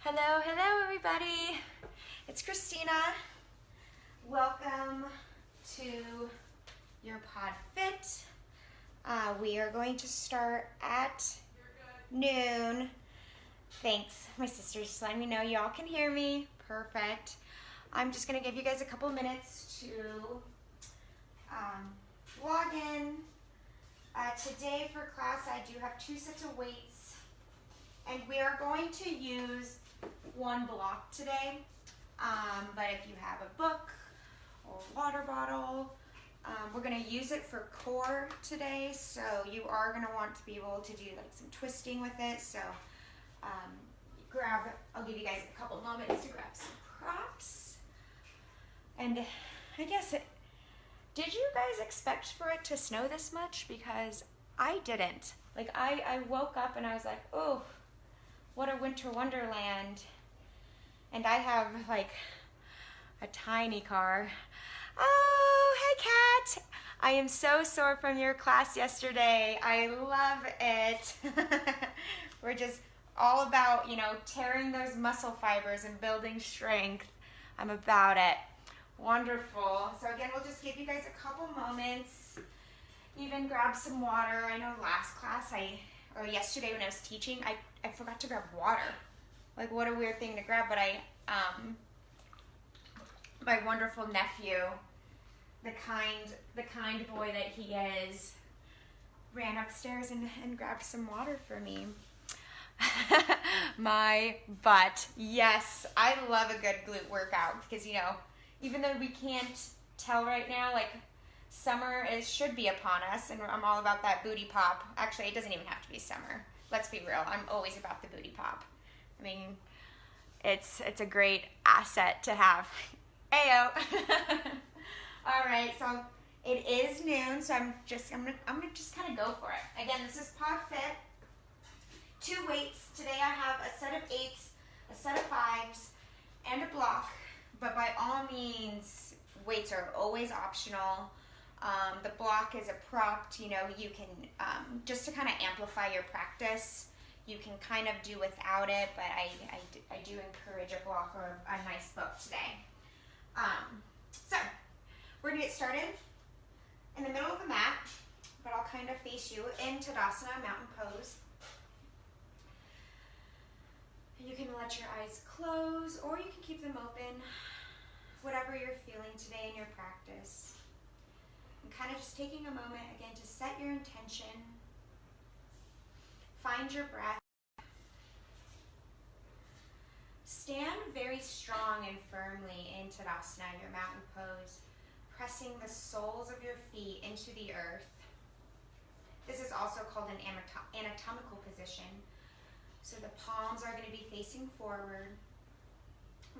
Hello, hello everybody. It's Christina. Welcome to your podFit. We are going to start at noon. Thanks. My sister's just letting me know y'all can hear me. Perfect. I'm just going to give you guys a couple minutes to log in. Today for class I do have 2 sets of weights, and we are going to use one block today, but if you have a book or water bottle, we're going to use it for core today, so you are going to want to be able to do like some twisting with it. So I'll give you guys a couple moments to grab some props. And I guess did you guys expect for it to snow this much? Because I didn't. Like I woke up and I was like, oh, what a winter wonderland. And I have like a tiny car. Oh, hey Kat. I am so sore from your class yesterday. I love it. We're just all about, tearing those muscle fibers and building strength. I'm about it. Wonderful. So again, we'll just give you guys a couple moments. Even grab some water. I know last class or yesterday when I was teaching, I forgot to grab water. Like, what a weird thing to grab, but my wonderful nephew, the kind boy that he is, ran upstairs and grabbed some water for me. My butt. Yes, I love a good glute workout because, even though we can't tell right now, like, summer should be upon us, and I'm all about that booty pop. Actually, it doesn't even have to be summer. Let's be real. I'm always about the booty pop. I mean, it's a great asset to have. Ayo. All right, so it is noon, so I'm gonna just kind of go for it. Again, this is podFit. 2 weights. Today I have a set of 8s, a set of 5s, and a block. But by all means, weights are always optional. The block is a prop. You can just to kind of amplify your practice. You can kind of do without it, but I do encourage a block or a nice book today. So we're gonna get started in the middle of the mat, but I'll kind of face you in Tadasana, mountain pose. You can let your eyes close, or you can keep them open, whatever you're feeling today in your practice. And kind of just taking a moment again to set your intention. Find your breath. Stand very strong and firmly in Tadasana, your mountain pose, pressing the soles of your feet into the earth. This is also called an anatomical position. So the palms are going to be facing forward.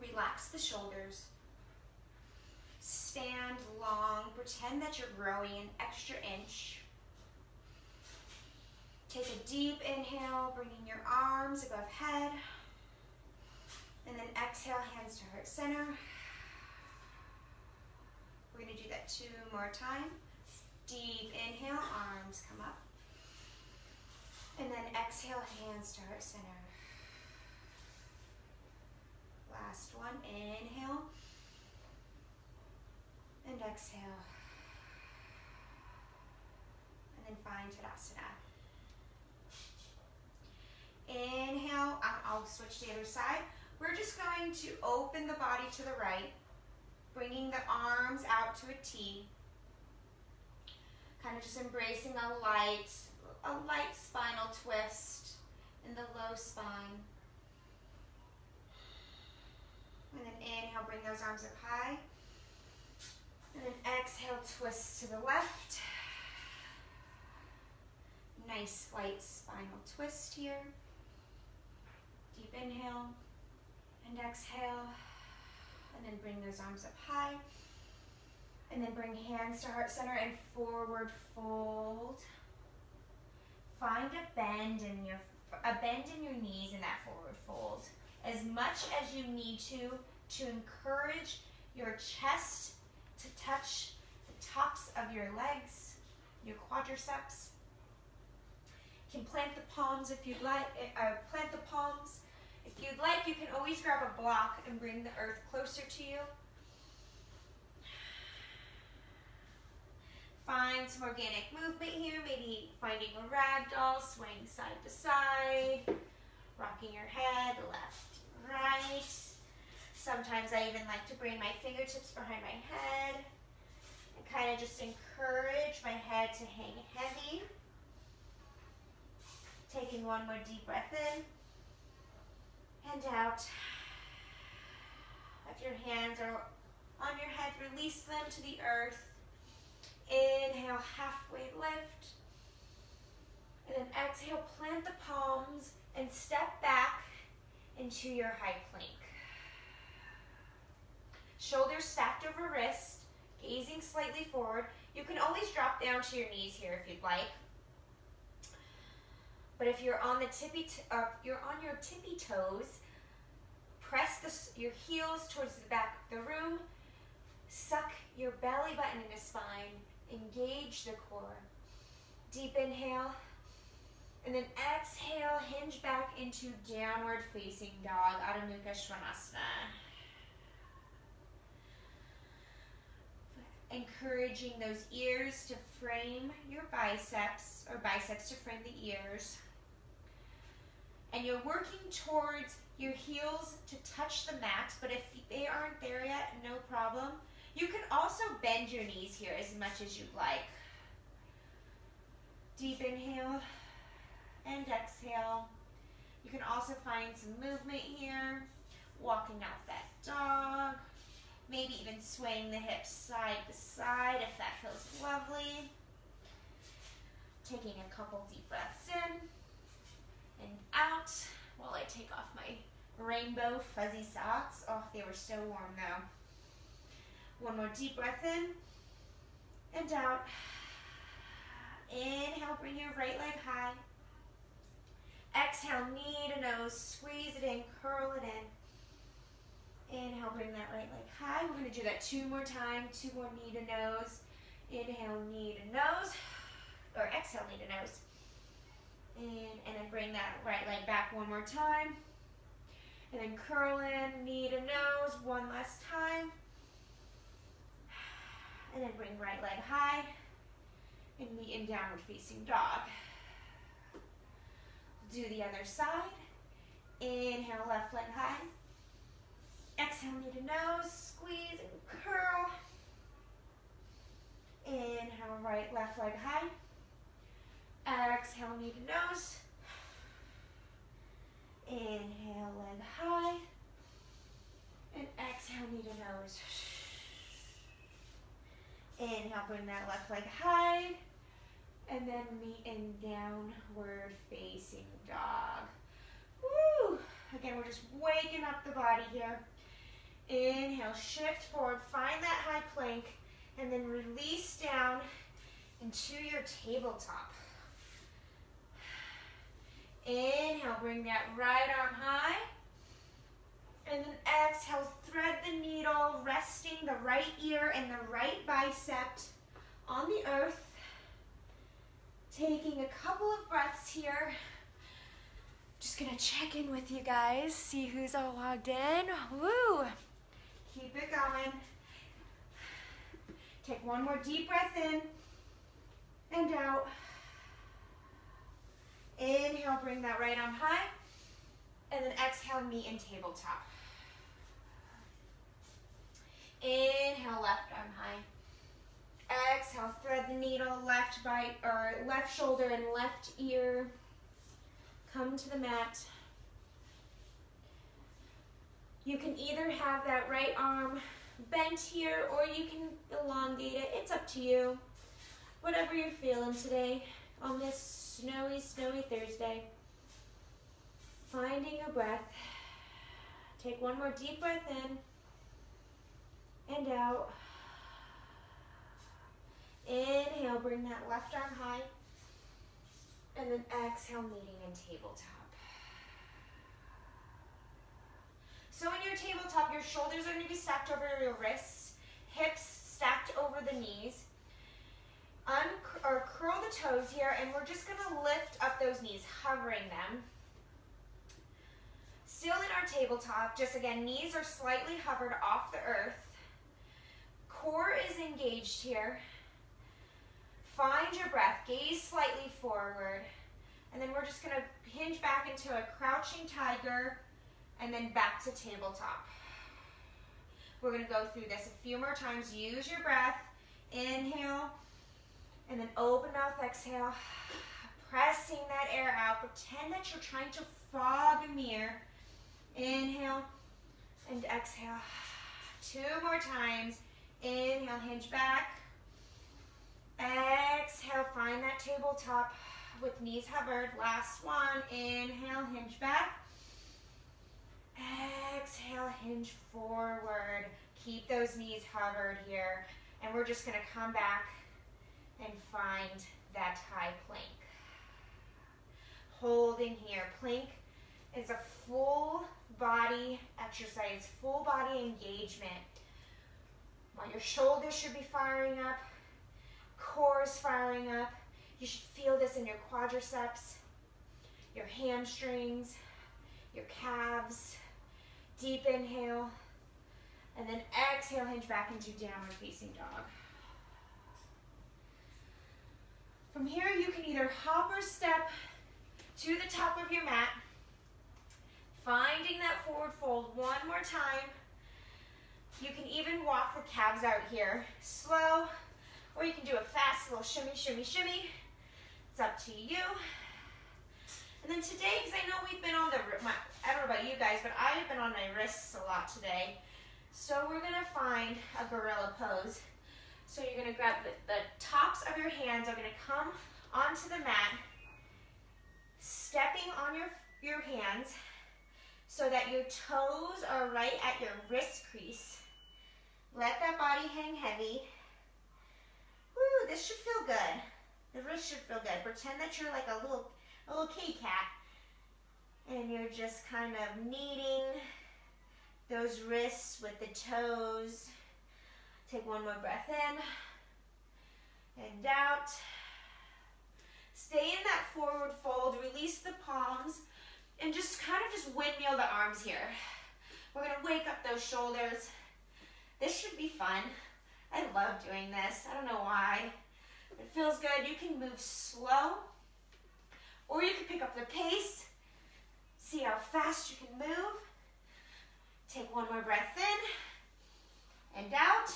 Relax the shoulders. Stand long. Pretend that you're growing an extra inch. Take a deep inhale, bringing your arms above head. And then exhale, hands to heart center. We're going to do that 2 more times. Deep inhale, arms come up. And then exhale, hands to heart center. Last one, inhale. And exhale. And then find Tadasana. Inhale, I'll switch to the other side. We're just going to open the body to the right, bringing the arms out to a T. Kind of just embracing a light spinal twist in the low spine. And then inhale, bring those arms up high. And then exhale, twist to the left. Nice light spinal twist here. Deep inhale and exhale. And then bring those arms up high. And then bring hands to heart center and forward fold. Find a bend in your knees in that forward fold. As much as you need to encourage your chest to touch the tops of your legs, your quadriceps. You can plant the palms if you'd like. Plant the palms If you'd like, you can always grab a block and bring the earth closer to you. Find some organic movement here, maybe finding a ragdoll, swaying side to side, rocking your head left, right. Sometimes I even like to bring my fingertips behind my head and kind of just encourage my head to hang heavy. Taking one more deep breath in and out. If your hands are on your head, release them to the earth. Inhale, halfway lift. And then exhale, plant the palms and step back into your high plank. Shoulders stacked over wrists, gazing slightly forward. You can always drop down to your knees here if you'd like. But if you're on your tippy toes, press your heels towards the back of the room. Suck your belly button into spine. Engage the core. Deep inhale. And then exhale, hinge back into downward facing dog, Adho Mukha Svanasana. Encouraging those ears to frame your biceps, or biceps to frame the ears. And you're working towards your heels to touch the mat, but if they aren't there yet, no problem. You can also bend your knees here as much as you'd like. Deep inhale and exhale. You can also find some movement here, walking out that dog, maybe even swaying the hips side to side if that feels lovely. Taking a couple deep breaths in and out while I take off my rainbow fuzzy socks. Oh, they were so warm though. One more deep breath in and out. Inhale, bring your right leg high. Exhale, knee to nose, squeeze it in, curl it in. Inhale, bring that right leg high. We're going to do that 2 more times, 2 more knee to nose. Inhale, knee to nose, or exhale, knee to nose. And then bring that right leg back 1 more time. And then curl in, knee to nose, 1 last time. And then bring right leg high and meet in downward facing dog. Do the other side. Inhale, left leg high. Exhale, knee to nose, squeeze and curl. Inhale, right, left leg high. Exhale, knee to nose. Inhale, leg high. And exhale, knee to nose. Inhale, bring that left leg high. And then meet in downward facing dog. Woo! Again, we're just waking up the body here. Inhale, shift forward, find that high plank, and then release down into your tabletop. Inhale, bring that right arm high. And then exhale, thread the needle, resting the right ear and the right bicep on the earth. Taking a couple of breaths here. Just gonna check in with you guys, see who's all logged in. Woo! Keep it going. Take 1 more deep breath in and out. Inhale, bring that right arm high. And then exhale, knee in tabletop. Inhale, left arm high. Exhale, thread the needle, left shoulder and left ear. Come to the mat. You can either have that right arm bent here or you can elongate it. It's up to you. Whatever you're feeling today on this snowy, snowy Thursday. Finding your breath. Take 1 more deep breath in and out. Inhale, bring that left arm high. And then exhale, meeting in tabletop. So in your tabletop, your shoulders are going to be stacked over your wrists, hips stacked over the knees. Curl the toes here, and we're just going to lift up those knees, hovering them. Still our tabletop. Just again, knees are slightly hovered off the earth. Core is engaged here. Find your breath, gaze slightly forward. And then we're just gonna hinge back into a crouching tiger and then back to tabletop. We're gonna go through this a few more times. Use your breath. Inhale, and then open mouth, exhale. Pressing that air out. Pretend that you're trying to fog a mirror. Inhale and exhale. 2 more times. Inhale, hinge back. Exhale, find that tabletop with knees hovered. Last one. Inhale, hinge back. Exhale, hinge forward. Keep those knees hovered here. And we're just going to come back and find that high plank. Holding here. Plank is a full body exercise, full body engagement. While your shoulders should be firing up, core is firing up. You should feel this in your quadriceps, your hamstrings, your calves. Deep inhale, and then exhale, hinge back into downward facing dog. From here, you can either hop or step to the top of your mat, finding that forward fold one more time. You can even walk the calves out here slow, or you can do a fast little shimmy, shimmy, shimmy. It's up to you. And then today, because I know we've been on I don't know about you guys, but I've been on my wrists a lot today. So we're gonna find a gorilla pose. So you're gonna grab the tops of your hands are gonna come onto the mat, stepping on your hands so that your toes are right at your wrist crease. Let that body hang heavy. Woo, this should feel good. The wrist should feel good. Pretend that you're like a little kitty cat, and you're just kind of kneading those wrists with the toes. Take one more breath in and out. Stay in that forward fold, release the palms, and just kind of just windmill the arms here. We're gonna wake up those shoulders. This should be fun. I love doing this. I don't know why. It feels good. You can move slow, or you can pick up the pace. See how fast you can move. Take one more breath in and out.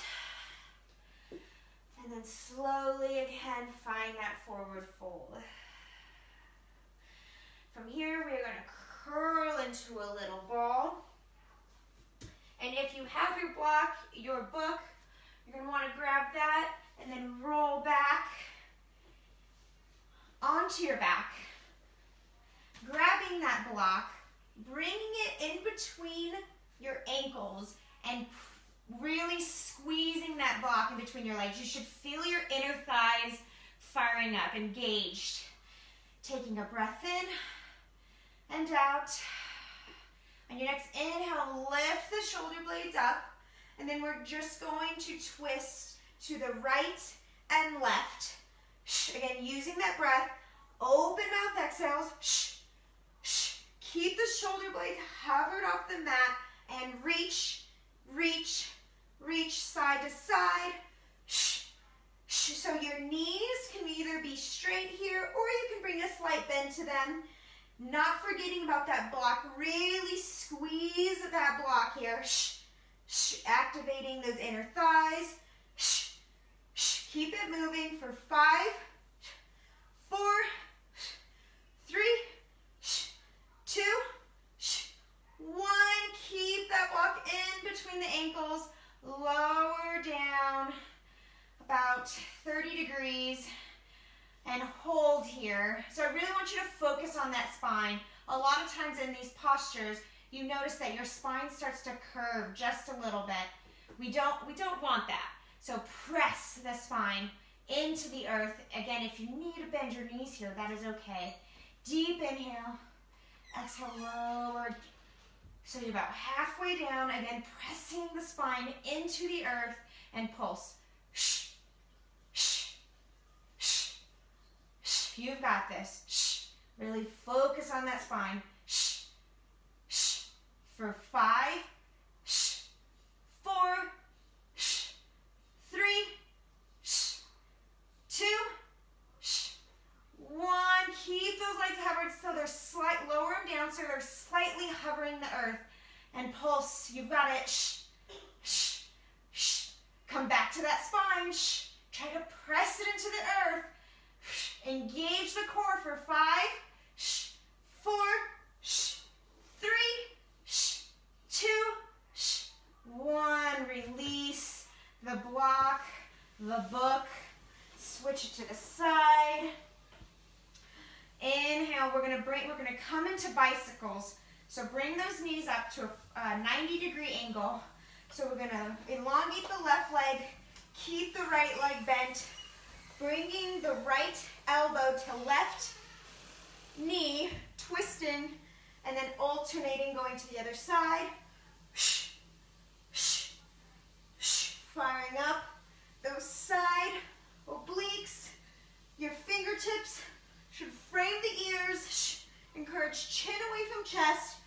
And then slowly again, find that forward fold. From here, we're going to curl into a little ball. And if you have your book, you're going to want to grab that and then roll back onto your back. Grabbing that block, bringing it in between your ankles and really squeezing that block in between your legs. You should feel your inner thighs firing up, engaged. Taking a breath in and out. On your next inhale, lift the shoulder blades up, and then we're just going to twist to the right and left. Again, using that breath, open mouth exhales. Keep the shoulder blades hovered off the mat and reach, reach, reach side to side. So your knees can either be straight here or you can bring a slight bend to them. Not forgetting about that block. Really squeeze that block here. Activating those inner thighs. Keep it moving for 5, 4, 3, 2, 1. Keep that block in between the ankles. Lower down about 30 degrees and hold here. So I really want you to focus on that spine. A lot of times in these postures, you notice that your spine starts to curve just a little bit. We don't want that. So press the spine into the earth. Again, if you need to bend your knees here, that is okay. Deep inhale. Exhale, lower. So you're about halfway down. Again, pressing the spine into the earth and pulse. You've got this. Really focus on that spine. for 5, 4, 3, 2, 1. Keep those legs hovered so they're lower them down so they're slightly hovering the earth. And pulse. You've got it. Come back to that spine. Try to press it into the earth. Engage the core for 5, 4, 3, 2, 1. Release the block, the book. Switch it to the side. Inhale. We're gonna come into bicycles. So bring those knees up to a 90-degree angle. So we're gonna elongate the left leg, keep the right leg bent, bringing the right elbow to left knee, twisting, and then alternating, going to the other side. Firing up those side obliques. Your fingertips should frame the ears. Encourage chin away from chest.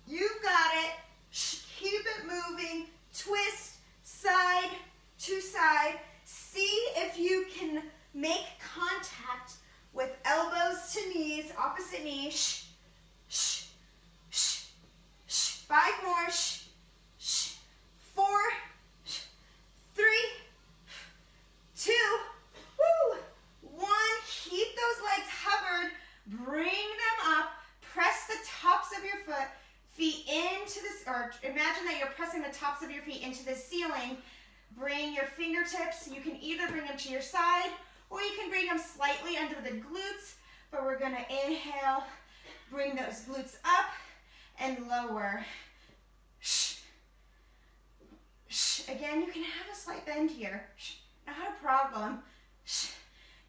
You've got it. Keep it moving. Twist side to side. See if you can make contact with elbows to knees, opposite knee. 5 more. 4, 3, 2, 1. Keep those legs hovered. Bring them up. Press the tops of your feet into this, or imagine that you're pressing the tops of your feet into the ceiling. Bring your fingertips. You can either bring them to your side or you can bring them slightly under the glutes, but we're going to inhale, bring those glutes up and lower. Again, you can have a slight bend here. Not a problem.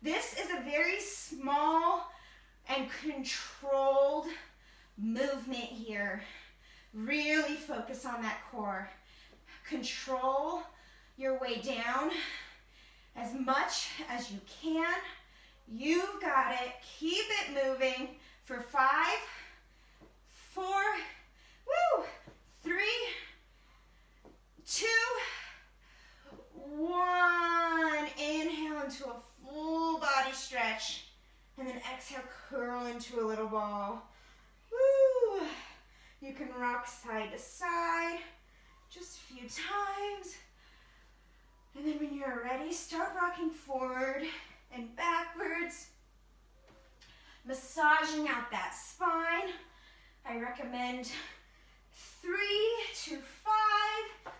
This is a very small and controlled movement here. Really focus on that core. Control your way down as much as you can. You've got it. Keep it moving for 5, 4, 3, 2, 1. Inhale into a full body stretch. And then exhale, curl into a little ball. Woo! You can rock side to side just a few times. And then when you're ready, start rocking forward and backwards. Massaging out that spine. I recommend 3 to 5.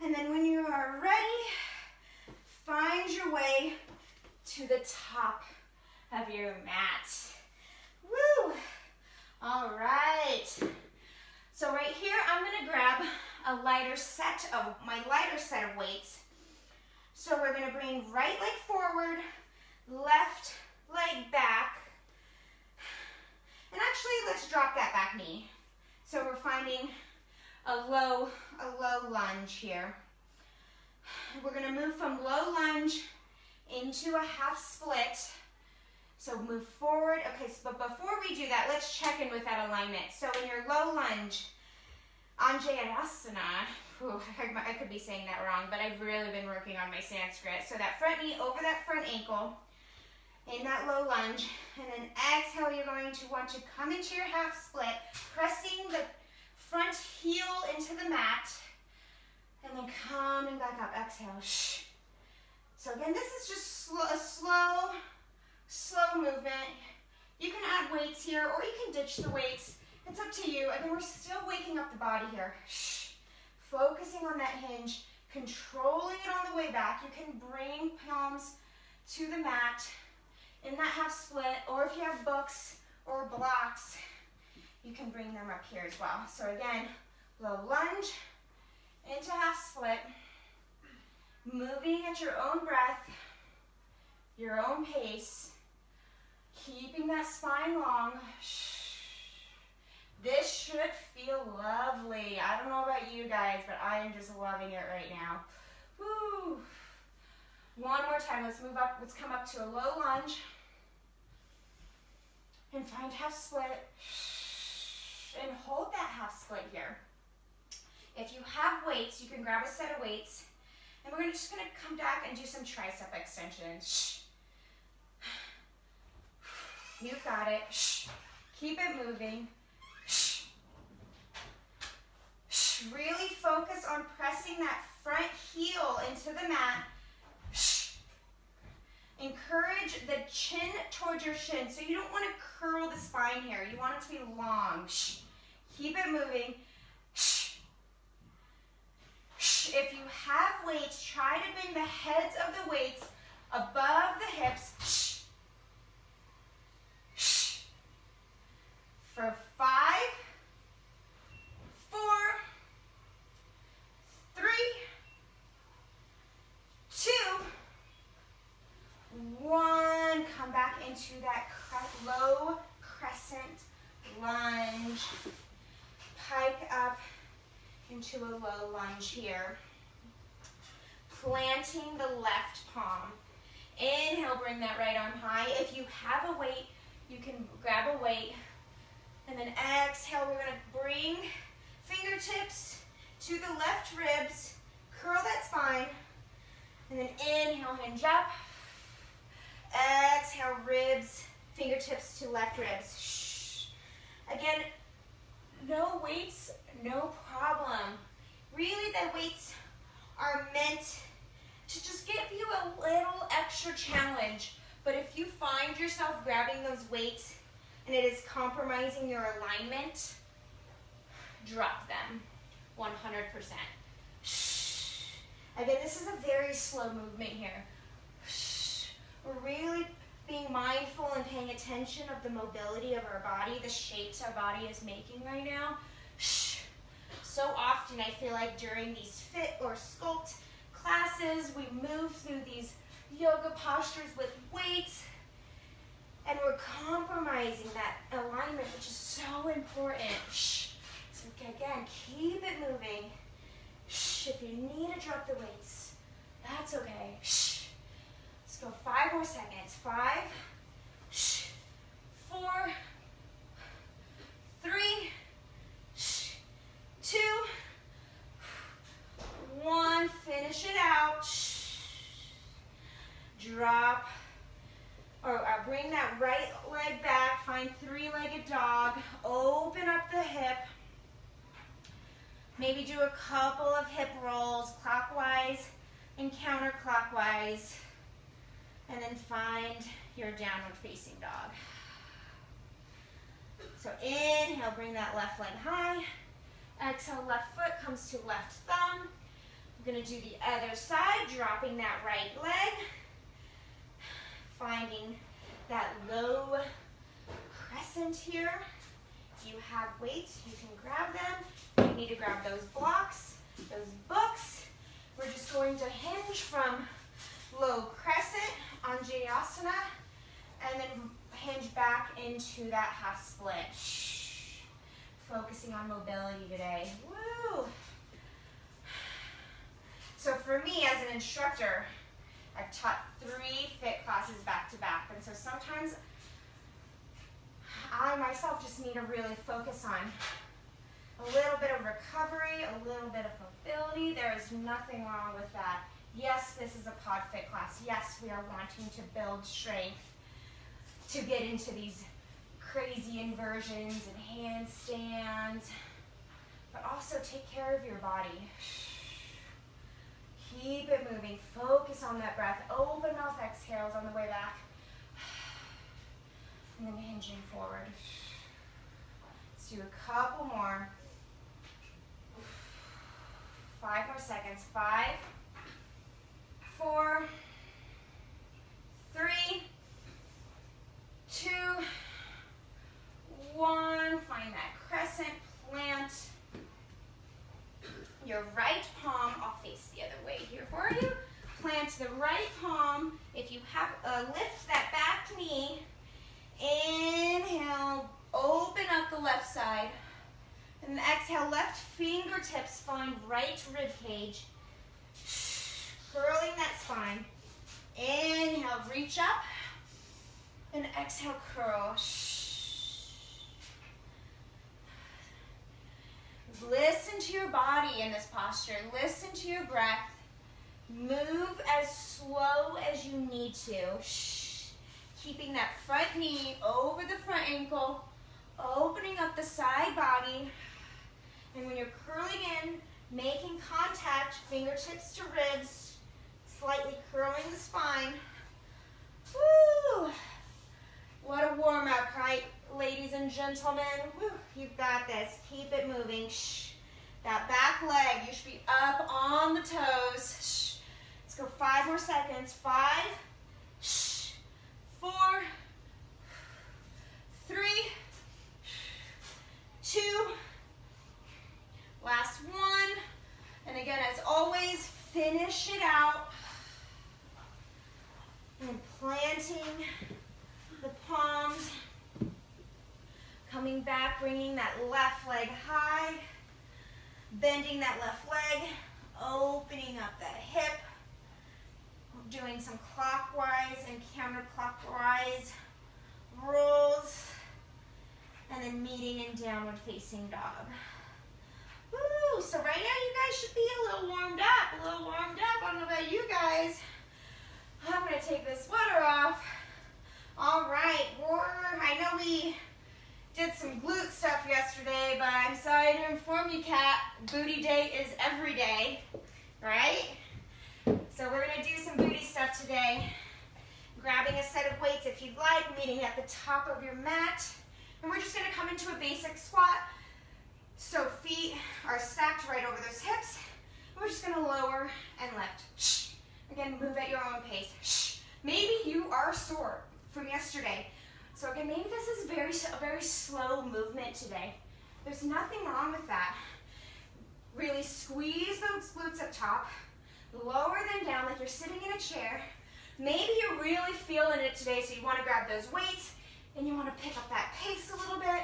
And then when you are ready, find your way to the top of your mat. Woo! All right. So right here, I'm gonna grab my lighter set of weights. So we're gonna bring right leg forward, left leg back. And actually, let's drop that back knee. So we're finding a low lunge here. We're gonna move from low lunge into a half split. So move forward. Okay, but before we do that, let's check in with that alignment. So in your low lunge, Anjayasana, I could be saying that wrong, but I've really been working on my Sanskrit. So that front knee over that front ankle in that low lunge. And then exhale, you're going to want to come into your half split, pressing the front heel into the mat. And then coming back up, exhale. So again, this is just a slow movement. You can add weights here or you can ditch the weights. It's up to you. Again, we're still waking up the body here. Focusing on that hinge, controlling it on the way back. You can bring palms to the mat in that half split, or if you have books or blocks, you can bring them up here as well. So again, low lunge into half split, moving at your own breath, your own pace, keeping that spine long. This should feel lovely. I don't know about you guys, but I am just loving it right now. Woo. One more time, let's move up, let's come up to a low lunge and find half split. And hold that half split here. If you have weights, you can grab a set of weights. And we're just gonna come back and do some tricep extensions. You've got it. Keep it moving. Really focus on pressing that front heel into the mat. Encourage the chin towards your shin. So you don't want to curl the spine here. You want it to be long. Keep it moving. If you have weights, try to bring the heads of the weights above the hips. For 5, 4, 3, 2, 1. Come back into that low crescent lunge. Pike up into a low lunge here. Planting the left palm. Inhale, bring that right arm high. If you have a weight, you can grab a weight. And then exhale, we're going to bring fingertips to the left ribs. Curl that spine. And then inhale, hinge up. Exhale, ribs, fingertips to left ribs. Again, no weights, no problem. Really, the weights are meant to just give you a little extra challenge. But if you find yourself grabbing those weights and it is compromising your alignment, drop them 100%. Again, this is a very slow movement here. We're really being mindful and paying attention of the mobility of our body, the shapes our body is making right now. So often I feel like during these fit or sculpt classes, we move through these yoga postures with weights, and we're compromising that alignment, which is so important. So again, keep it moving. If you need to drop the weights, that's okay. Let's go 5 more seconds. 5, 4, 3, 2, 1. Finish it out. Drop, or bring that right leg back. Find three-legged dog. Open up the hip. Maybe do a couple of hip rolls, clockwise and counterclockwise. And then find your downward facing dog. So inhale, bring that left leg high. Exhale, left foot comes to left thumb. We're gonna do the other side, dropping that right leg. Finding that low crescent here. If you have weights, you can grab them. You need to grab those blocks, those books. We're just going to hinge from low crescent on Jayasana, and then hinge back into that half split. Focusing on mobility today. Woo! So for me as an instructor, I've taught 3 fit classes back to back, and so sometimes I myself just need to really focus on a little bit of recovery, a little bit of mobility. There is nothing wrong with that. Yes, this is a podFit class. Yes, we are wanting to build strength to get into these crazy inversions and handstands, but also take care of your body. Keep it moving. Focus on that breath. Open mouth exhales on the way back. And then hinging forward. Let's do a couple more. 5 more seconds. 5, 4, 3, 2, 1. Find that crescent. Plant your right palm. I'll face the other way here for you. Plant the right palm. If you have lift that back knee. Inhale, open up the left side. And then exhale, left fingertips find right rib cage. Curling that spine. Inhale, reach up. And exhale, curl. to your body in this posture. Listen to your breath. Move as slow as you need to. Shh. Keeping that front knee over the front ankle, opening up the side body. And when you're curling in, making contact, fingertips to ribs, slightly curling the spine. Woo! What a warm-up, right, ladies and gentlemen? Woo, you've got this. Keep it moving. Shh. That back leg, you should be up on the toes. Shh. Let's go 5 more seconds. 5, shh, 4, 3, 2, last one. And again, as always, finish it out. And planting the palms. Coming back, bringing that left leg high. Bending that left leg. Opening up that hip. Doing some clockwise and counterclockwise rolls. And then meeting in downward facing dog. Woo! So right now you guys should be a little warmed up. I don't know about you guys. I'm going to take this sweater off. All right. I know we did some glute stuff yesterday, but I'm sorry to inform you, Kat, booty day is every day, right? So we're going to do some booty stuff today. Grabbing a set of weights if you'd like, meeting at the top of your mat. And we're just going to come into a basic squat. So feet are stacked right over those hips. We're just going to lower and lift. Shh. Again, move at your own pace. Shh. Maybe you are sore from yesterday. So again, maybe this is a very slow movement today. There's nothing wrong with that. Really squeeze those glutes up top. Lower them down like you're sitting in a chair. Maybe you're really feeling it today, so you want to grab those weights and you want to pick up that pace a little bit.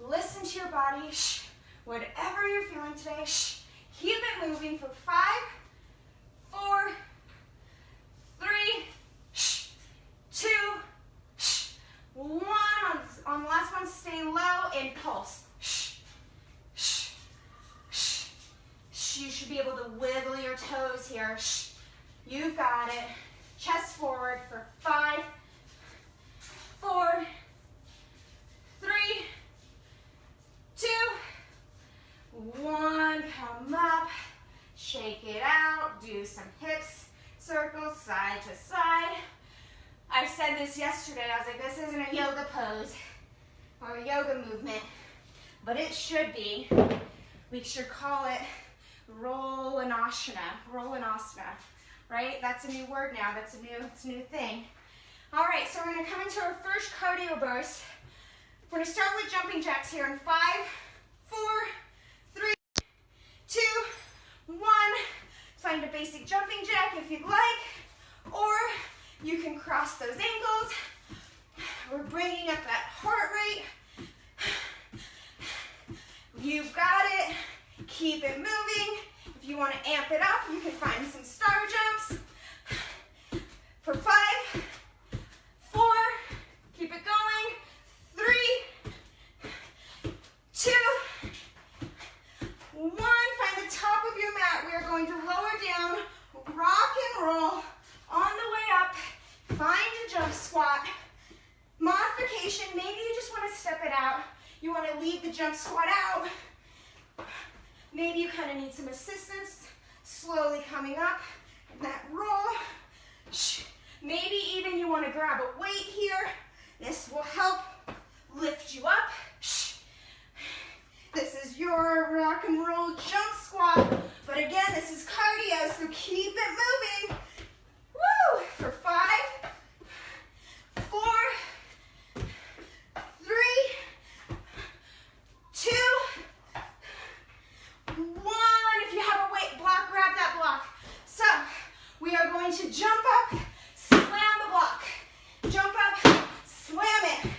Listen to your body. Shh. Whatever you're feeling today, shh. Keep it moving for 5, 4, 3, 2, 1. On the last one, stay low and pulse. You should be able to wiggle your toes here. You've got it. Chest forward for 5, 4, 3, 2, 1. Come up. Shake it out. Do some hips, circles, side to side. I said this yesterday. I was like, this isn't a yoga pose or a yoga movement, but it should be. We should call it Roll-an-asana, right? That's a new word now. It's a new thing. All right, so we're going to come into our first cardio burst. We're going to start with jumping jacks here in 5, 4, 3, 2, 1. Find a basic jumping jack if you'd like, or you can cross those ankles. We're bringing up that heart rate. You've got it. Keep it moving. If you want to amp it up, you can find some star jumps. For 5, 4, keep it going. 3, 2, 1. Find the top of your mat. We are going to lower down, rock and roll. On the way up, find a jump squat. Modification, maybe you just want to step it out. You want to leave the jump squat out. Maybe you kind of need some assistance, slowly coming up in that roll. Maybe even you want to grab a weight here. This will help lift you up. This is your rock and roll jump squat. But again, this is cardio, so keep it moving. Woo! For 5, 4, 3, 2, 1. If you have a weight block, grab that block. So we are going to jump up, slam the block. Jump up, slam it.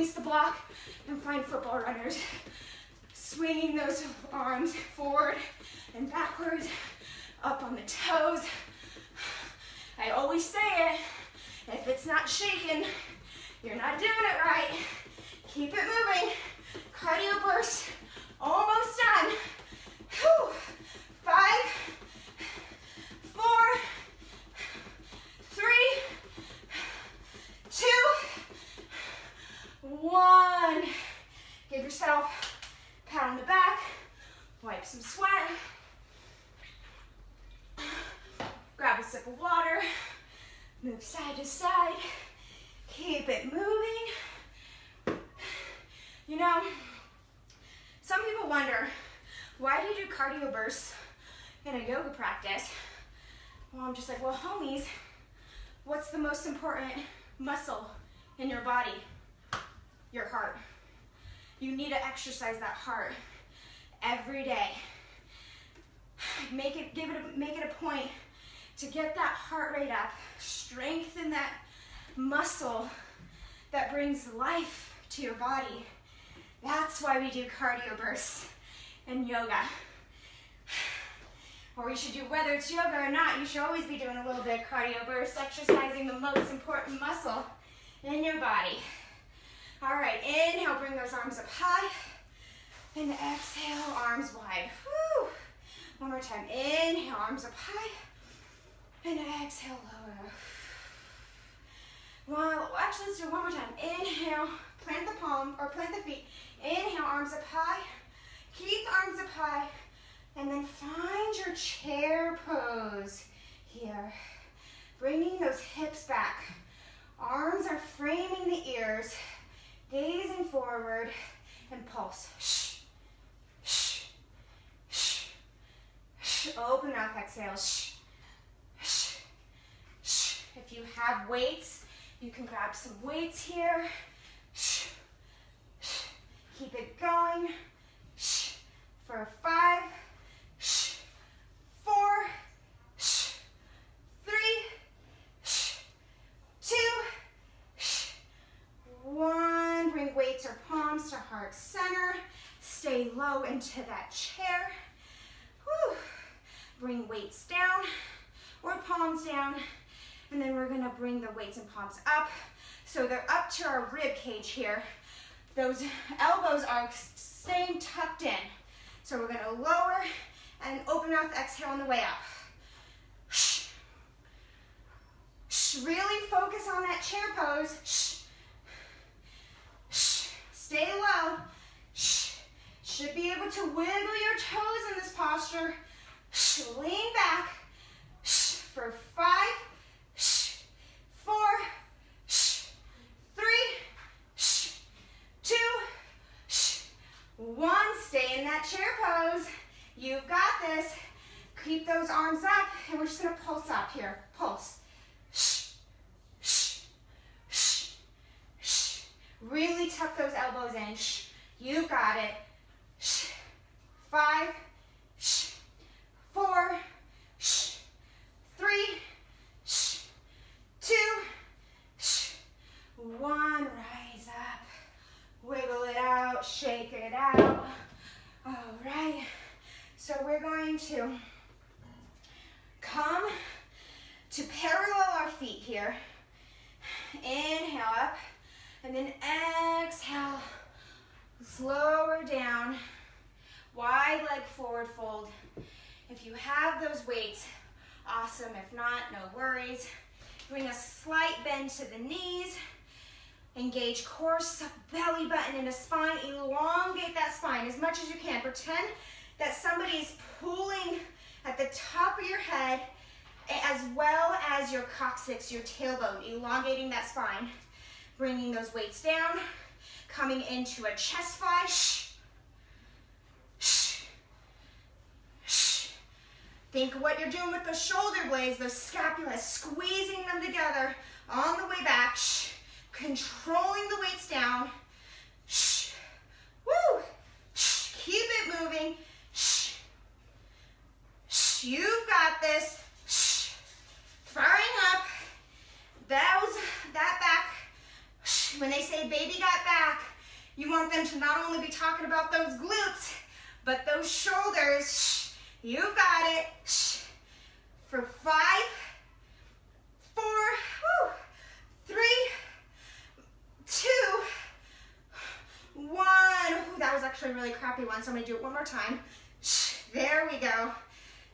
release the block and find football runners. Swinging those arms forward and backwards, up on the toes. I always say it, if it's not shaking, you're not doing it right. Keep it moving. Cardio burst, almost done. Whew. 5, 4, 3, 2, 1. Give yourself a pat on the back, wipe some sweat. Grab a sip of water, move side to side, keep it moving. You know, some people wonder, why do you do cardio bursts in a yoga practice? Well, I'm just like, well, homies, what's the most important muscle in your body? Your heart. You need to exercise that heart every day. Make it a point to get that heart rate up, strengthen that muscle that brings life to your body. That's why we do cardio bursts in yoga. Or you should do, whether it's yoga or not, you should always be doing a little bit of cardio bursts, exercising the most important muscle in your body. All right, inhale, bring those arms up high, and exhale, arms wide. Whew. One more time, inhale, arms up high, and exhale, lower. Well, actually, let's do it one more time. Inhale, plant the palm, or plant the feet. Inhale, arms up high. Keep the arms up high. And then find your chair pose here. Bringing those hips back. Arms are framing the ears. Gazing forward and pulse. Shh, shh, shh, shh. Open mouth, exhale. Shh, shh, shh. If you have weights, you can grab some weights here. Shh, shh. Keep it going. Shh. For 5, shh. 4, shh. 3, shh. 2, shh. 1. Bring weights or palms to heart center. Stay low into that chair. Whew. Bring weights down or palms down. And then we're gonna bring the weights and palms up. So they're up to our rib cage here. Those elbows are staying tucked in. So we're gonna lower and open mouth exhale on the way up. Shh. Shh. Really focus on that chair pose. Shh. Shh. Stay low. Shh. Should be able to wiggle your toes in this posture. Shh. Lean back. Shh. For 5, shh. 4, shh. 3, shh. 2, shh. 1. Stay in that chair pose. You've got this. Keep those arms up, and we're just gonna pulse up here. Pulse. Shh. Shh. Shh. Shh. Really tuck those elbows in. Shh. You've got it. Shh. 5, shh. 4, shh. 3, shh. 2, shh. 1. Rise up. Wiggle it out. Shake it out. All right. So we're going to come to parallel our feet here. Inhale up. And then exhale. Lower down. Wide leg forward fold. If you have those weights, awesome. If not, no worries. Bring a slight bend to the knees. Engage core, belly button into spine. Elongate that spine as much as you can. Pretend that somebody's pulling at the top of your head as well as your coccyx, your tailbone. Elongating that spine. Bringing those weights down. Coming into a chest fly. Shh. Shh. Shh. Think what you're doing with the shoulder blades, those scapulas, squeezing them together on the way back. Shh. Controlling the weights down. Shh. Woo. Shh. Keep it moving. Shh. Shh. You've got this. Shh. Firing up. That back. Shh. When they say baby got back, you want them to not only be talking about those glutes, but those shoulders. You got it. For 5, 4, 3, 2, 1. Ooh, that was actually a really crappy one, so I'm gonna do it one more time. There we go.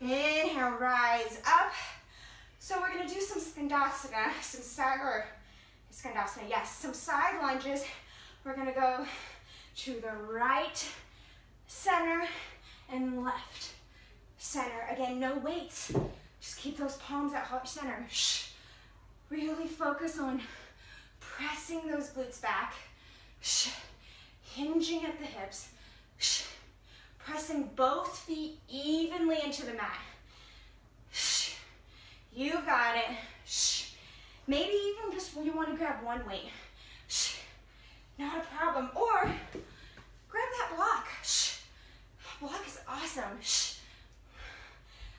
Inhale, rise up. So we're gonna do some skandasana, some side lunges. We're gonna go to the right, center, and left, center. Again, no weights. Just keep those palms at heart center. Really focus on pressing those glutes back. Hinging at the hips. Pressing both feet evenly into the mat. You got it. Maybe even just you want to grab one weight. Not a problem. Or grab that block. Block is awesome.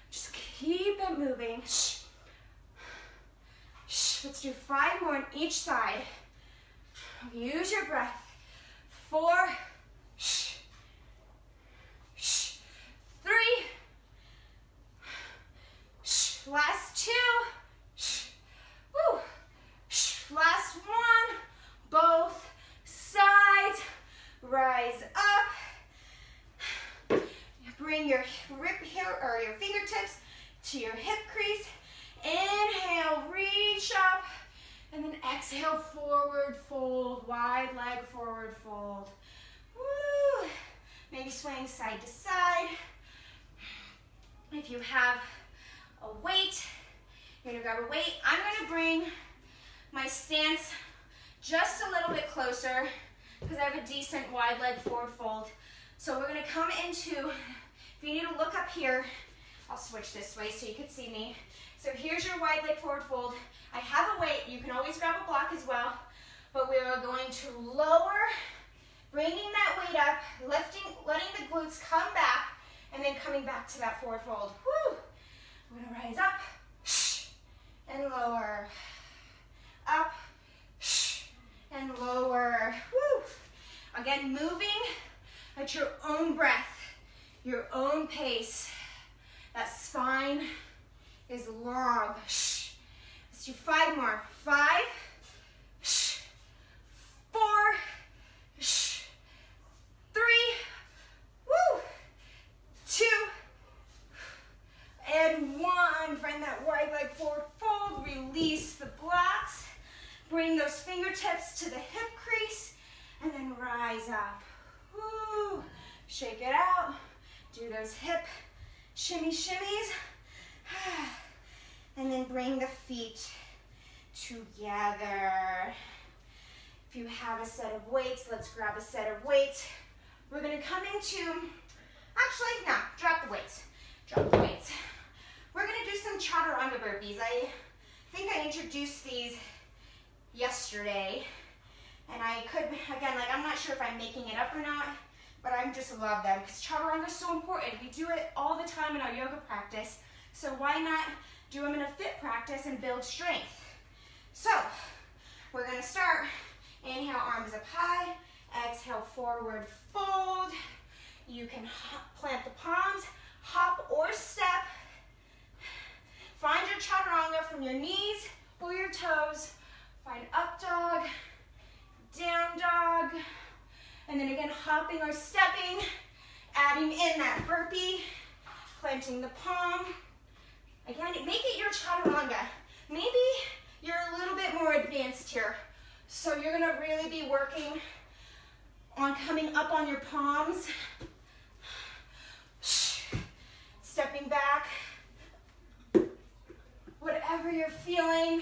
Just keep it moving. Let's do 5 more on each side. Use your breath. 4, 3, last 2, woo. Last 1, both sides, rise up. Bring your your fingertips to your hip crease. Inhale, reach up, and then exhale, forward fold, wide leg forward fold. Woo. Maybe swaying side to side. If you have a weight, you're gonna grab a weight. I'm gonna bring my stance just a little bit closer because I have a decent wide leg forward fold. So we're gonna come into, if you need to look up here, I'll switch this way so you can see me. So here's your wide leg forward fold. I have a weight, you can always grab a block as well, but we are going to lower, bringing that weight up, lifting, letting the glutes come back, and then coming back to that forward fold. Woo! We're gonna rise up, and lower, up, and lower. Woo! Again, moving at your own breath, your own pace. That spine is long. Let's do 5 more. 5, 4, 3, woo, 2, and 1. Find that wide leg forward fold. Release the blocks. Bring those fingertips to the hip crease, and then rise up. Woo. Shake it out. Do those hip shimmies. And then bring the feet together. If you have a set of weights, let's grab a set of weights. We're gonna come into, actually, no, drop the weights. Drop the weights. We're gonna do some chaturanga burpees. I think I introduced these yesterday. And I could, again, like I'm not sure if I'm making it up or not, but I just love them because chaturanga is so important. We do it all the time in our yoga practice. So why not do them in a fit practice and build strength? So we're gonna start, inhale, arms up high, exhale, forward fold. You can plant the palms, hop or step. Find your chaturanga from your knees or your toes. Find up dog, down dog, and then again hopping or stepping, adding in that burpee, planting the palm. Again, make it your chaturanga. Maybe you're a little bit more advanced here. So you're gonna really be working on coming up on your palms, stepping back, whatever you're feeling.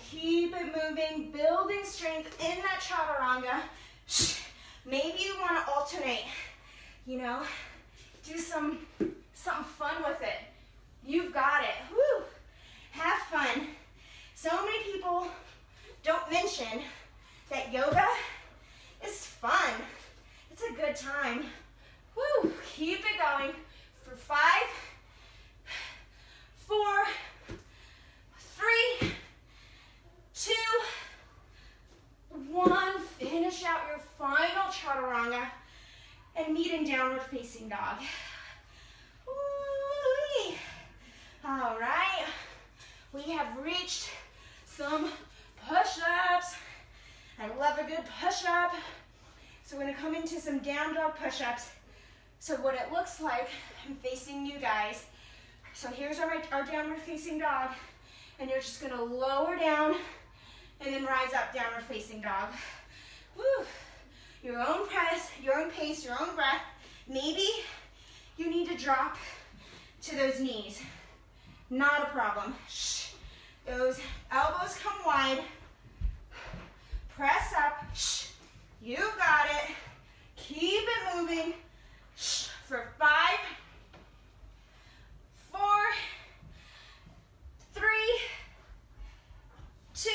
Keep it moving, building strength in that chaturanga. Maybe you want to alternate, you know, do something fun with it. You've got it. Woo! Have fun. So many people don't mention that yoga is fun. It's a good time. Woo! Keep it going for 5, 4, 3, 2, 1. one. Finish out your final chaturanga and meet in downward facing dog. Woo-wee. All right, we have reached some push-ups. I love a good push-up. So we're gonna come into some down dog push-ups. So what it looks like, I'm facing you guys. So here's our downward facing dog. And you're just gonna lower down and then rise up, downward facing dog. Woo. Your own press, your own pace, your own breath. Maybe you need to drop to those knees. Not a problem. Shh. Those elbows come wide. Press up. Shh. You've got it. Keep it moving. Shh. For 5, 4, 3, 2,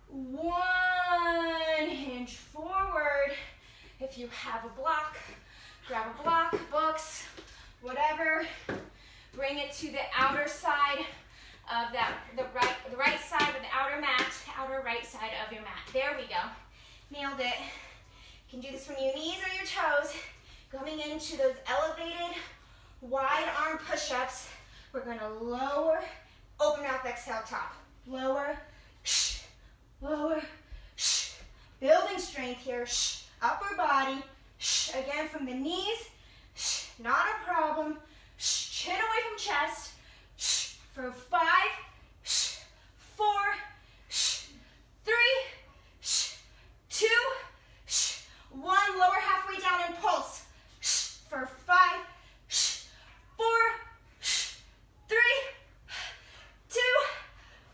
1. Hinge forward. If you have a block, grab a block, books, whatever. Bring it to the outer side of the right side of the outer mat, outer right side of your mat. There we go. Nailed it. You can do this from your knees or your toes. Coming into those elevated, wide arm push-ups. We're gonna lower, open mouth, exhale, top. Lower, shh, lower, shh. Building strength here, shh. Upper body, shh. Again from the knees, shh. Not a problem. Shh. Chin away from chest, shh. For 5, shh. 4, shh. 3, shh. 2, shh. 1. Lower halfway down and pulse. Shh. For 5, shh. 4, shh. 3, 2,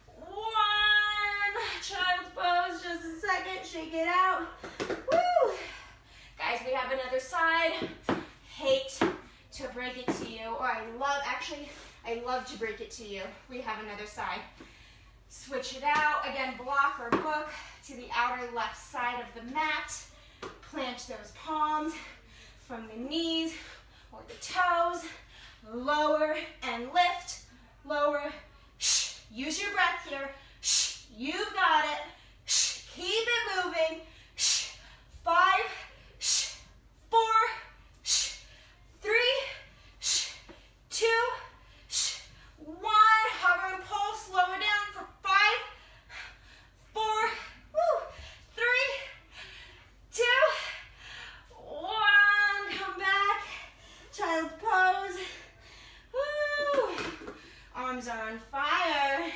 1. Child's pose, just a second, shake it out. Woo! Guys, we have another side. Hate to break it to you, or I love to break it to you. We have another side. Switch it out. Again, block or book to the outer left side of the mat. Plant those palms from the knees or the toes. Lower and lift. Lower. Shh. Use your breath here. Shh. You've got it. Shh. Keep it moving. Shh. 5, shh. 4, shh. 3, shh. 2, shh. 1. Hover and pulse. Lower down for 5, 4, woo, 3, 2, 1. Come back. Child's pose. Woo. Arms are on fire.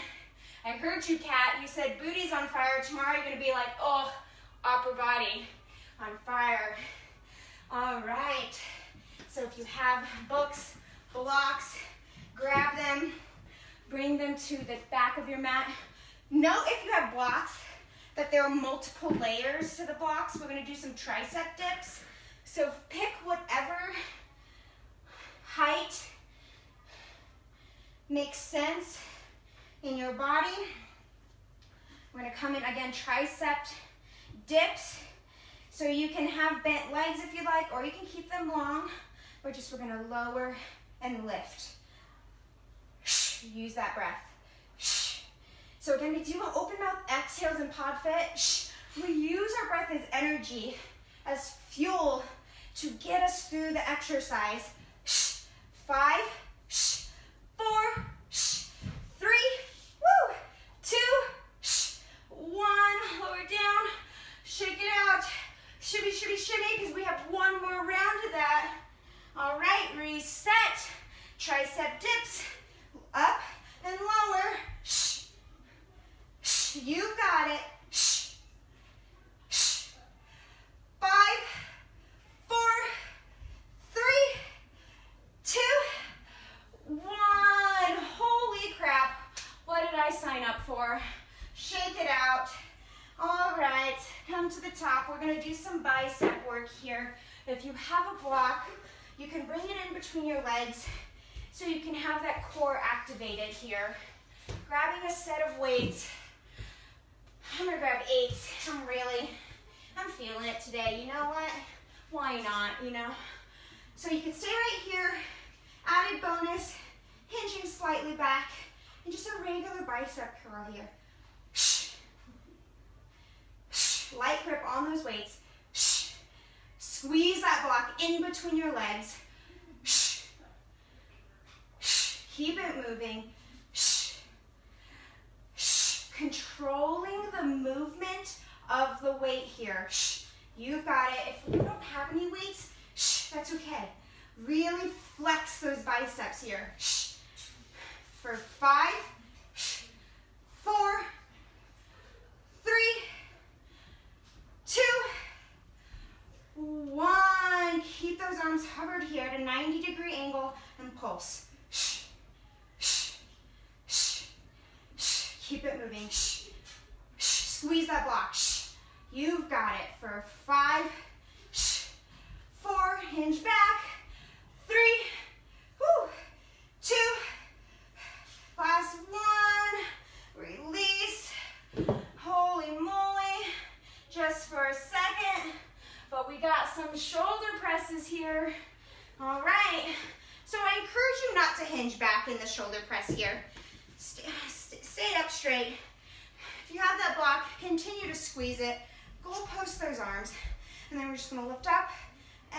I heard you, Kat. You said booty's on fire. Tomorrow you're going to be like, oh, upper body on fire. All right. So if you have books, blocks, grab them, bring them to the back of your mat. Note if you have blocks that there are multiple layers to the blocks. We're going to do some tricep dips. So pick whatever height makes sense in your body. We're going to come in again, tricep dips. So you can have bent legs if you like, or you can keep them long. We're going to lower and lift. Use that breath. So again, we do open mouth exhales in podFit. We use our breath as energy, as fuel to get us through the exercise. 5, 4, 3, woo, 2, 1. Lower down, shake it out. Shimmy, shimmy, shimmy, because we have one more round of that. All right, reset. Tricep dips, up and lower. You've got it. 5, 4, 3, 2, 1. Holy crap. What did I sign up for? Shake it out. All right, come to the top. We're going to do some bicep work here. If you have a block, you can bring it in between your legs so you can have that core activated here. Grabbing a set of weights. I'm going to grab 8s. I'm feeling it today. You know what? Why not, you know? So you can stay right here. Added bonus, hinging slightly back, and just a regular bicep curl here. Light grip on those weights. Squeeze that block in between your legs. Keep it moving. Controlling the movement of the weight here. You've got it. If you don't have any weights, that's okay. Really flex those biceps here. For 5, 4, 3, 2, 1. Keep those arms hovered here at a 90-degree angle and pulse. Keep it moving. Squeeze that block. You've got it for 5, 4, hinge back, 3, 2, last 1, release. Holy moly, just for a second, but we got some shoulder presses here. All right, so I encourage you not to hinge back in the shoulder press here. Stay up straight. If you have that block, continue to squeeze it. Goalpost those arms. And then we're just gonna lift up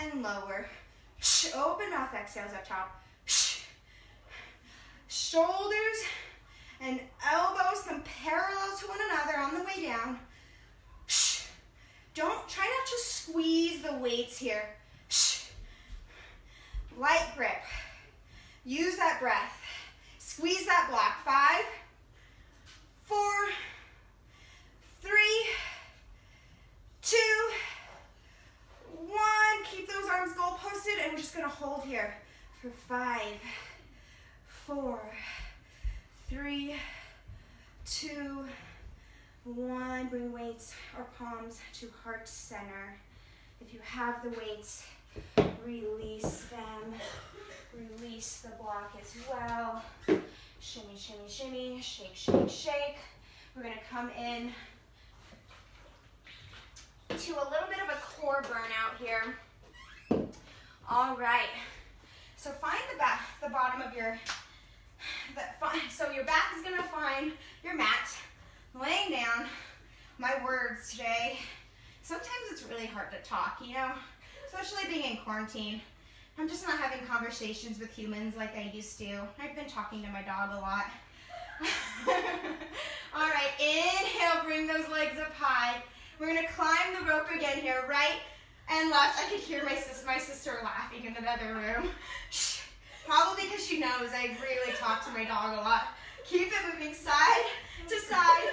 and lower. Open mouth exhales up top. Shoulders and elbows come parallel to one another on the way down. Try not to squeeze the weights here. Light grip. Use that breath. Squeeze that block. 5, 4, 3, 2, 1. Keep those arms goal posted, and we're just gonna hold here for 5, 4, 3, 2, 1. Bring weights or palms to heart center. If you have the weights, release them. Release the block as well. Shimmy, shimmy, shimmy, shake, shake, shake. We're gonna come in to a little bit of a core burnout here. All right, so find the bottom of your, so your back is gonna find your mat, laying down. My words today, sometimes it's really hard to talk, you know, especially being in quarantine. I'm just not having conversations with humans like I used to. I've been talking to my dog a lot. All right, inhale, bring those legs up high. We're gonna climb the rope again here, right and left. I could hear my sister laughing in the other room. Probably because she knows I really talk to my dog a lot. Keep it moving side to side.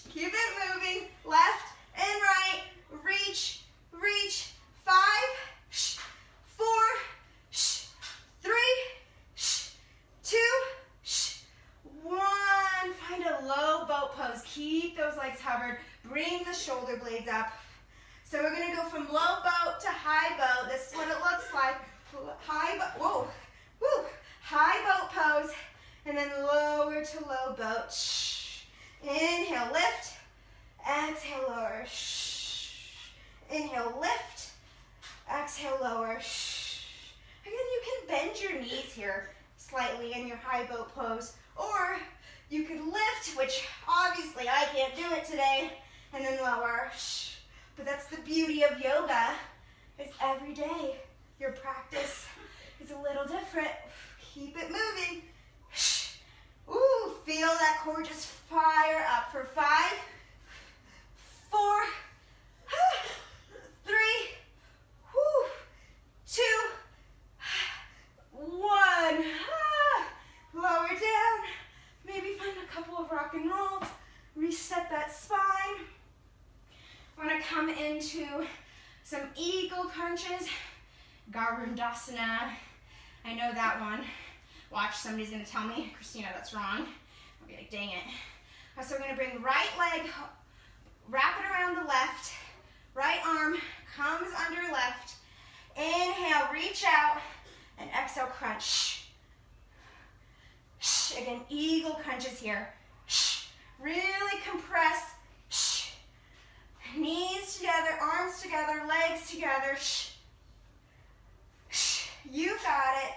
Keep it moving, left and right. Reach, reach. 5, 4, 3, 2, 1. Find a low boat pose. Keep those legs hovered. Bring the shoulder blades up. So we're gonna go from low boat to high boat. This is what it looks like. High boat, whoa, woo. High boat pose, and then lower to low boat. Inhale, lift. Exhale, lower. Inhale, lift. Exhale, lower. Again, you can bend your knees here slightly in your high boat pose, or you could lift, which obviously I can't do it today, and then lower. But that's the beauty of yoga, is every day your practice is a little different. Keep it moving. Ooh, feel that core just fire up for 5, 4, 3, 2, 1. Lower down. Maybe find a couple of rock and rolls. Reset that spine. We're gonna come into some eagle crunches. Garudasana. I know that one. Watch, somebody's gonna tell me, Christina, that's wrong. I'll be like, dang it. So we're gonna bring right leg, wrap it around the left. Right arm comes under left. Inhale, reach out, and exhale, crunch. Again, eagle crunches here. Really compress. Knees together, arms together, legs together. You got it.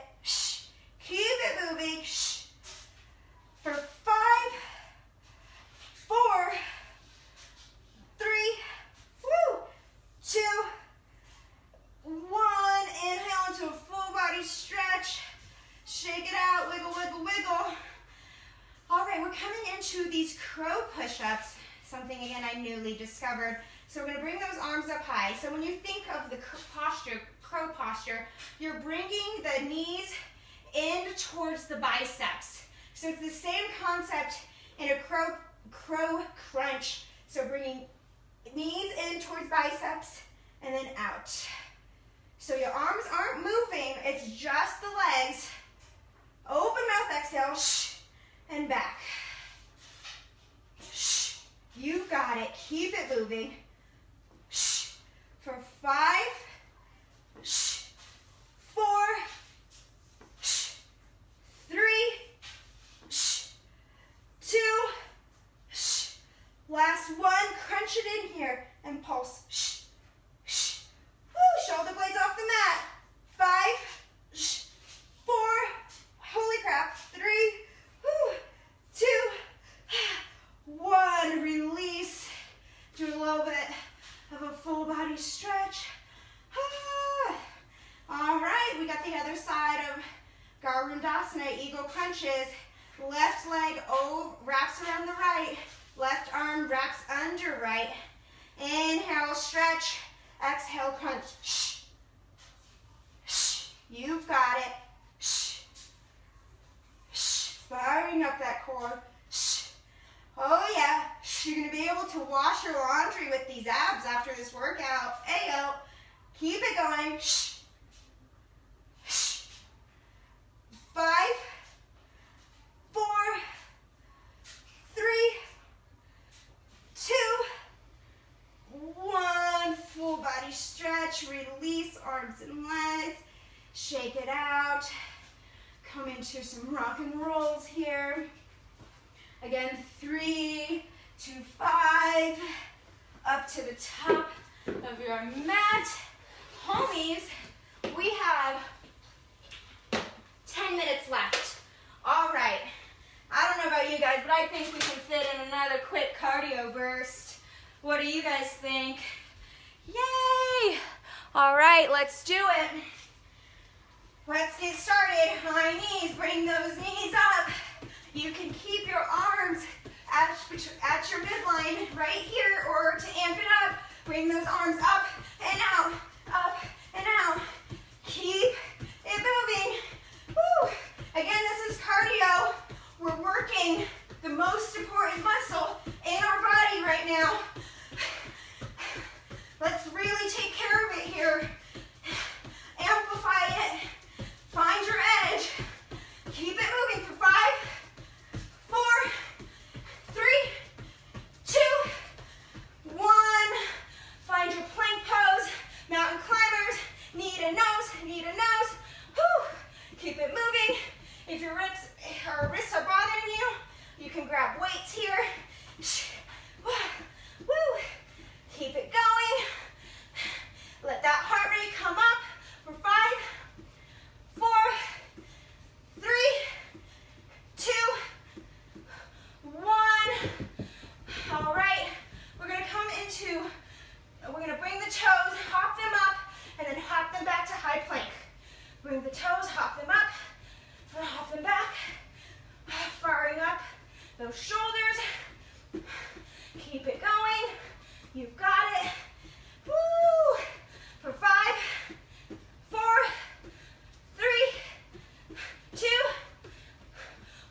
Keep it moving. For 5, 4, push-ups, something again I newly discovered. So we're going to bring those arms up high. So when you think of the posture, crow posture, you're bringing the knees in towards the biceps. So it's the same concept in a crow crunch. So bringing knees in towards biceps and then out. So your arms aren't moving, it's just the legs. Open mouth exhale, shh, and back. Shh. You've got it. Keep it moving. Shh. For 5, shh, 4, shh, 3, shh, 2, shh. Last one. Crunch it in here and pulse. Shh, shh. Woo. Shoulder blades off the mat. 5, shh, 4. Holy crap. 3, 2, 1. Release. Do a little bit of a full body stretch. All right, we got the other side of Garudasana, eagle crunches. Left leg wraps around the right. Left arm wraps under right. Inhale, stretch. Exhale, crunch. Shh. Shh. You've got it. Shh. Shh. Firing up that core. Shh. Oh yeah. You're going to be able to wash your laundry with these abs after this workout. Ayo. Keep it going. Shh. Shh. 5, 4, 3, 2, 1. Full body stretch. Release arms and legs. Shake it out. Come into some rock and rolls here. Again, 3 to 5. Up to the top of your mat. Homies, we have 10 minutes left. All right. I don't know about you guys, but I think we can fit in another quick cardio burst. What do you guys think? Yay! All right, let's do it. Let's get started. High knees, bring those knees up. You can keep your arms at your midline right here, or to amp it up, bring those arms up and out, up and out. Keep it moving. Woo. Again, this is cardio. We're working the most important muscle in our body right now. Let's really take care of it here. Amplify it. Find your edge. Keep it moving for 5, 4, 3, 2, 1. Find your plank pose. Mountain climbers. Knee to nose, knee to nose. Whew. Keep it moving. If your wrists are bothering you, you can grab weights here. Woo. Keep it going. Let that heart rate come up for 5, 4, 3, 2, 1. All right. We're going to bring the toes, hop them up, and then hop them back to high plank. Bring the toes, hop them up, and hop them back. Firing up those shoulders. Keep it going. You've got it. Woo! For 5, 4, 3, 2,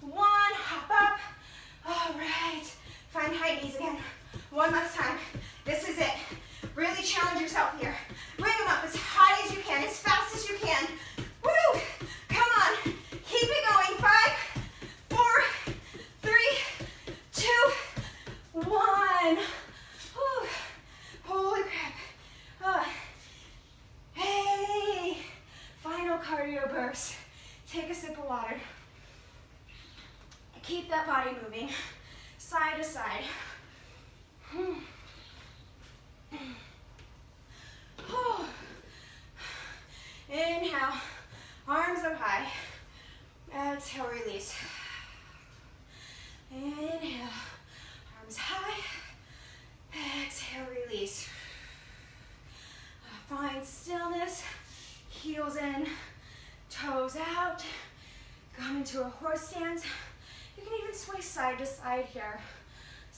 1. Hop up. All right. Find high knees again. One last time. This is it. Really challenge yourself here. Bring them up as high as you can, as fast as you can. Woo! Come on. Keep it going. 5, 4, 3, 2, 1. Whew. Holy crap. Hey. Final cardio burst. Take a sip of water. Keep that body moving. Side to side. Inhale, arms up high. Exhale, release. Inhale, arms high. Exhale, release. Find stillness. Heels in, toes out. Come into a horse stance. You can even sway side to side here.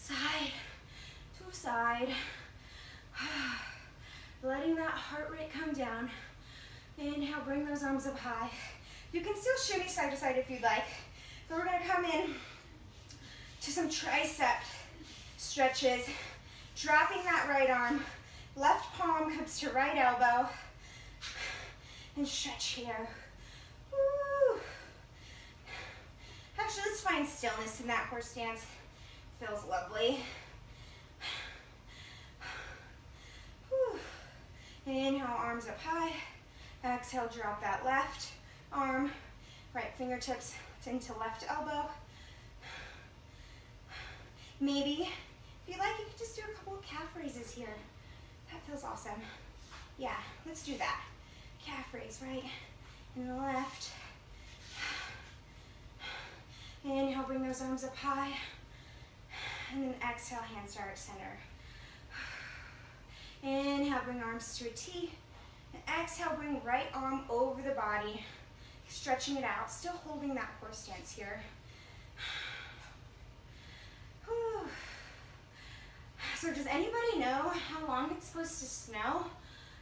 Side to side. Letting that heart rate come down. Inhale, bring those arms up high. You can still shimmy side to side if you'd like, but we're gonna come in to some tricep stretches. Dropping that right arm, left palm comes to right elbow, and stretch here. Woo. Actually, let's find stillness in that horse stance. Feels lovely. Woo. Inhale, arms up high. Exhale, drop that left arm, right fingertips into left elbow. Maybe, if you like, you could just do a couple of calf raises here. That feels awesome. Yeah, let's do that. Calf raise, right and left. Inhale, bring those arms up high. And then exhale, hands start at center. Inhale, bring arms to a T. And exhale, bring right arm over the body. Stretching it out, still holding that horse stance here. Whew. So does anybody know how long it's supposed to snow?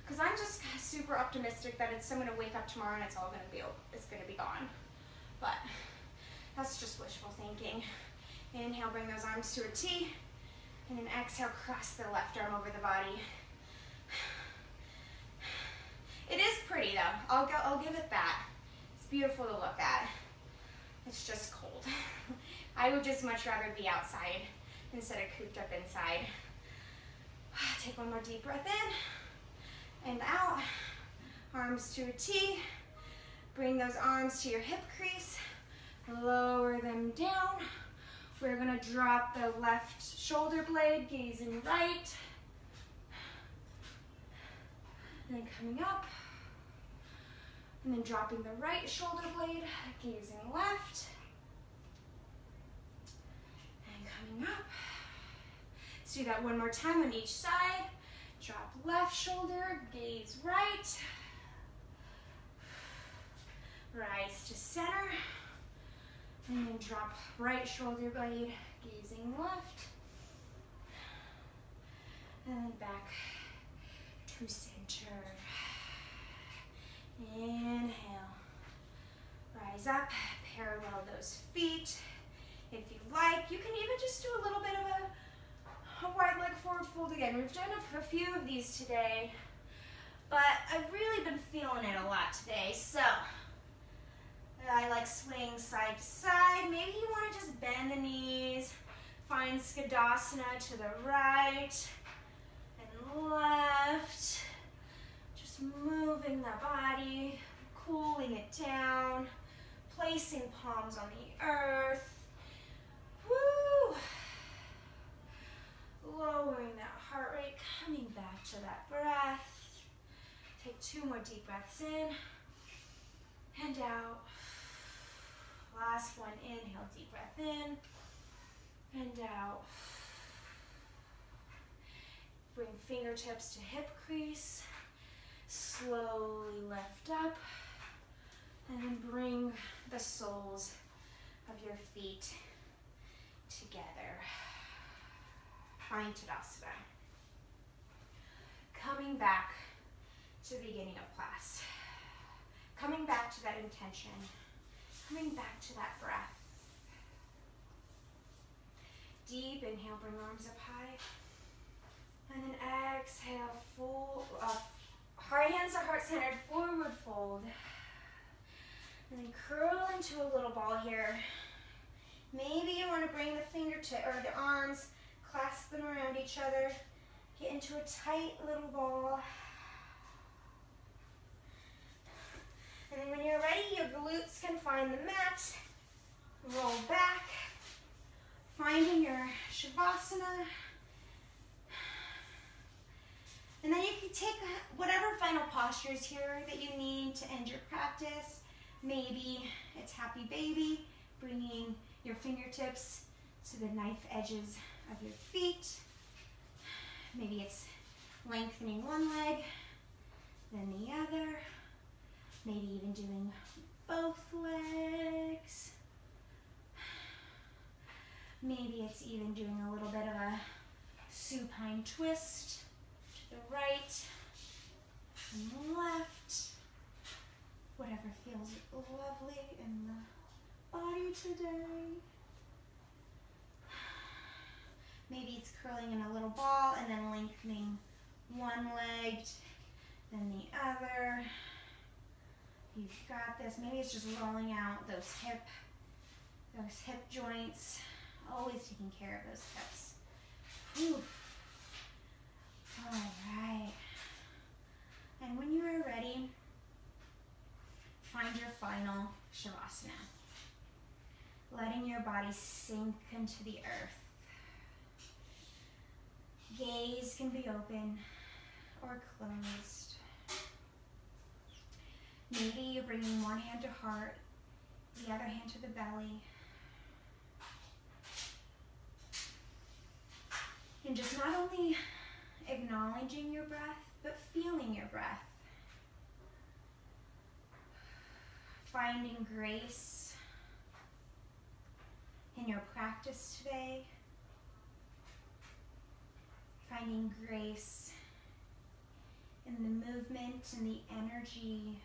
Because I'm just super optimistic that I'm gonna wake up tomorrow and it's all gonna be gone. But that's just wishful thinking. Inhale, bring those arms to a T. And then exhale, cross the left arm over the body. It is pretty though, I'll give it that. It's beautiful to look at. It's just cold. I would just much rather be outside instead of cooped up inside. Take one more deep breath in and out. Arms to a T. Bring those arms to your hip crease. Lower them down. We're gonna drop the left shoulder blade, gazing right. And then coming up. And then dropping the right shoulder blade, gazing left. And coming up. Let's do that one more time on each side. Drop left shoulder, gaze right. Rise to center. And then drop right shoulder blade, gazing left. And then back to center. Inhale. Rise up, parallel those feet. If you like, you can even just do a little bit of a wide leg forward fold again. We've done a few of these today, but I've really been feeling it a lot today. So I like swing side to side. Maybe you want to just bend the knees, find Skadasana to the right and left. Just moving the body, cooling it down, placing palms on the earth. Woo! Lowering that heart rate, coming back to that breath. Take 2 more deep breaths in and out. Last one, inhale, deep breath in and out. Bring fingertips to hip crease. Slowly lift up. And then bring the soles of your feet together. Find Tadasana. Coming back to the beginning of class. Coming back to that intention. Coming back to that breath. Deep inhale, bring arms up high. And then exhale, full hands to heart-centered, forward fold. And then curl into a little ball here. Maybe you want to bring the fingertip or the arms, clasp them around each other. Get into a tight little ball. And then when you're ready, your glutes can find the mat. Roll back, finding your Shavasana. And then you can take whatever final postures here that you need to end your practice. Maybe it's happy baby, bringing your fingertips to the knife edges of your feet. Maybe it's lengthening one leg, then the other. Maybe even doing both legs. Maybe it's even doing a little bit of a supine twist to the right and the left. Whatever feels lovely in the body today. Maybe it's curling in a little ball and then lengthening one leg, then the other. You've got this. Maybe it's just rolling out those hip joints. Always taking care of those hips. Whew. All right. And when you are ready, find your final Shavasana. Letting your body sink into the earth. Gaze can be open or closed. Maybe you're bringing one hand to heart, the other hand to the belly. And just not only acknowledging your breath, but feeling your breath. Finding grace in your practice today. Finding grace in the movement and the energy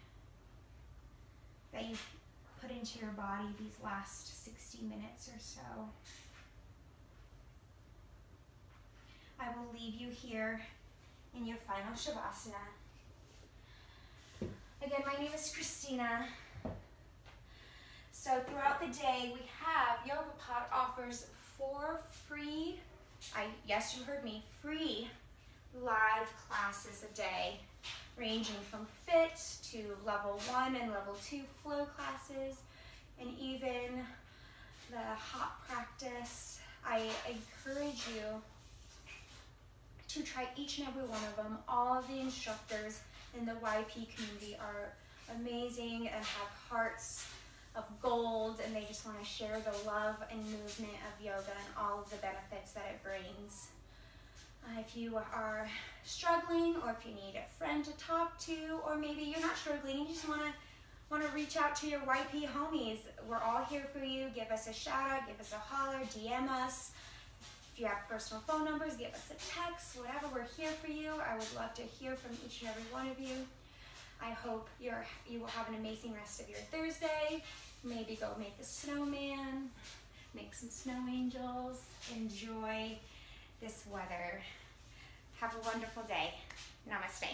that you've put into your body these last 60 minutes or so. I will leave you here in your final Shavasana. Again, my name is Christina. So throughout the day, we have YogaPod offers 4 free, yes, you heard me, free live classes a day, ranging from fit to level 1 and level 2 flow classes, and even the hot practice. I encourage you to try each and every one of them. All of the instructors in the YP community are amazing and have hearts of gold, and they just want to share the love and movement of yoga and all of the benefits that it brings. If you are struggling, or if you need a friend to talk to, or maybe you're not struggling, you just want to reach out to your YP homies, we're all here for you. Give us a shout out, give us a holler, DM us. If you have personal phone numbers, give us a text, whatever, we're here for you. I would love to hear from each and every one of you. I hope you will have an amazing rest of your Thursday. Maybe go make a snowman, make some snow angels, enjoy this weather. Have a wonderful day. Namaste.